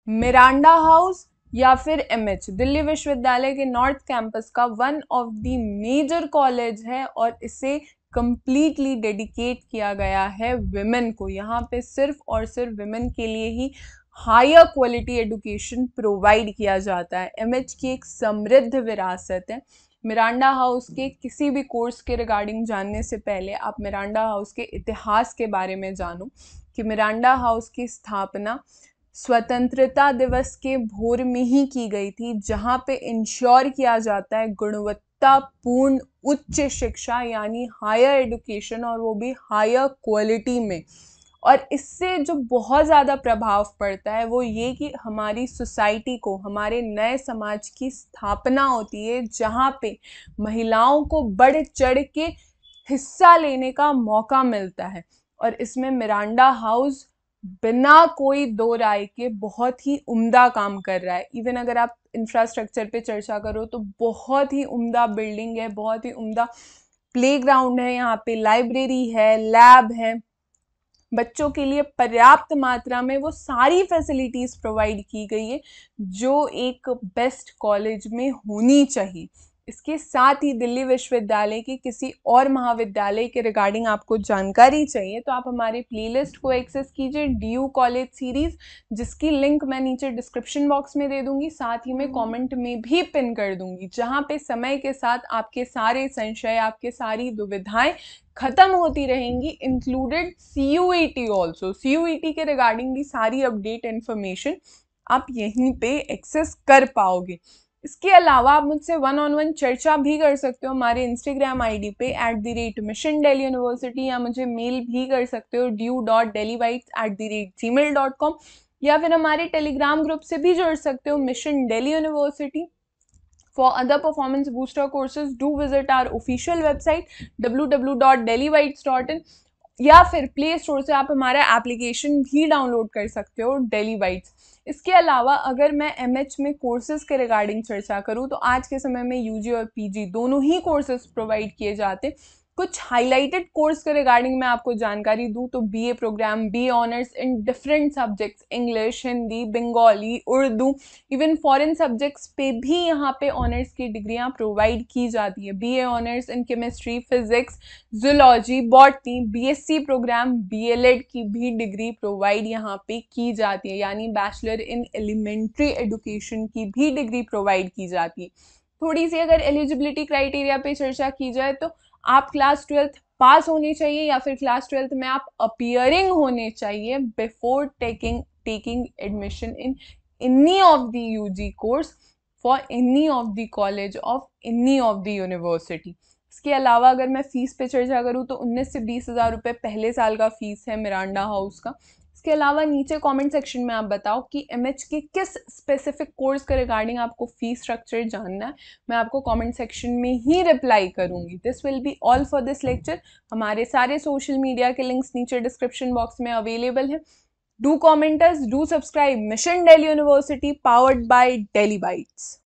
Miranda house या फिर MH Delhi विश्वविद्यालय के नॉर्थ कैंपस का one of the major college है और इसे कंप्लीटली डेडिकेट किया गया है विमेन को। यहाँ पे सिर्फ और सिर्फ विमेन के लिए ही हायर क्वालिटी एजुकेशन प्रोवाइड किया जाता है। एमएच की एक समृद्ध विरासत है। मिरांडा हाउस के किसी भी कोर्स के रिगार्डिंग जानने से पहले आप मिरांडा हाउस के इतिहास के बारे में जानो कि मिरांडा हाउस की स्थापना स्वतंत्रता दिवस के भोर में ही की गई थी, जहां पे इंश्योर किया जाता है गुणवत्तापूर्ण उच्च शिक्षा यानी हायर एजुकेशन, और वो भी हायर क्वालिटी में। और इससे जो बहुत ज़्यादा प्रभाव पड़ता है वो ये कि हमारी सोसाइटी को, हमारे नए समाज की स्थापना होती है, जहाँ पे महिलाओं को बढ़ चढ़ के हिस्सा लेने का मौका मिलता है। और इसमें मिरांडा हाउस बिना कोई दो राय के बहुत ही उम्दा काम कर रहा है। इवन अगर आप इंफ्रास्ट्रक्चर पे चर्चा करो तो बहुत ही उम्दा बिल्डिंग है, बहुत ही उम्दा प्लेग्राउंड है, यहाँ पे लाइब्रेरी है, लैब है, बच्चों के लिए पर्याप्त मात्रा में वो सारी फैसिलिटीज प्रोवाइड की गई है जो एक बेस्ट कॉलेज में होनी चाहिए। इसके साथ ही दिल्ली विश्वविद्यालय के किसी और महाविद्यालय के रिगार्डिंग आपको जानकारी चाहिए तो आप हमारे प्लेलिस्ट को एक्सेस कीजिए, डीयू कॉलेज सीरीज, जिसकी लिंक मैं नीचे डिस्क्रिप्शन बॉक्स में दे दूंगी, साथ ही मैं कमेंट में भी पिन कर दूंगी, जहां पे समय के साथ आपके सारे संशय, आपके सारी दुविधाएं खत्म होती रहेंगी, इंक्लूडेड CUET ऑल्सो। CUET के रिगार्डिंग भी सारी अपडेट इन्फॉर्मेशन आप यहीं पे एक्सेस कर पाओगे। इसके अलावा आप मुझसे 1-on-1 चर्चा भी कर सकते हो हमारे इंस्टाग्राम ID पे @Mission Delhi University, या मुझे मेल भी कर सकते हो due.delhivites@gmail.com, या फिर हमारे टेलीग्राम ग्रुप से भी जुड़ सकते हो mission Delhi university. For other performance booster courses, do visit our official website www.delhivites.in, या फिर प्ले स्टोर से आप हमारा एप्लीकेशन भी डाउनलोड कर सकते हो, डेली वाइट्स। इसके अलावा अगर मैं MH में कोर्सेज के रिगार्डिंग चर्चा करूँ तो आज के समय में UG और PG दोनों ही कोर्सेज प्रोवाइड किए जाते। कुछ हाईलाइटेड कोर्स के रिगार्डिंग मैं आपको जानकारी दूं तो BA program, BA honours in different subjects, English, Hindi, Bengali, Urdu, even foreign subjects पे भी यहाँ पे ऑनर्स की डिग्रियां प्रोवाइड की जाती है। BA honours in chemistry, physics, zoology, botany, BSc program, BLED की भी डिग्री प्रोवाइड यहाँ पे की जाती है, यानी बैचलर इन एलिमेंट्री एजुकेशन की भी डिग्री प्रोवाइड की जाती है। थोड़ी सी अगर एलिजिबिलिटी क्राइटेरिया पे चर्चा की जाए तो आप क्लास 12th पास होनी चाहिए या फिर क्लास 12th में आप अपीयरिंग होने चाहिए before taking admission in any of the UG course for any of the college of any of the university. इसके अलावा अगर मैं फीस पे चर्चा करूँ तो 19 से 20 हज़ार रुपये पहले साल का फीस है मिरांडा हाउस का। इसके अलावा नीचे कमेंट सेक्शन में आप बताओ कि MH के किस स्पेसिफिक कोर्स के रिगार्डिंग आपको फीस स्ट्रक्चर जानना है, मैं आपको कमेंट सेक्शन में ही रिप्लाई करूंगी। This will be all for this lecture. हमारे सारे सोशल मीडिया के लिंक्स नीचे डिस्क्रिप्शन बॉक्स में अवेलेबल है। Do commenters, do subscribe mission Delhi university, powered by daily bytes.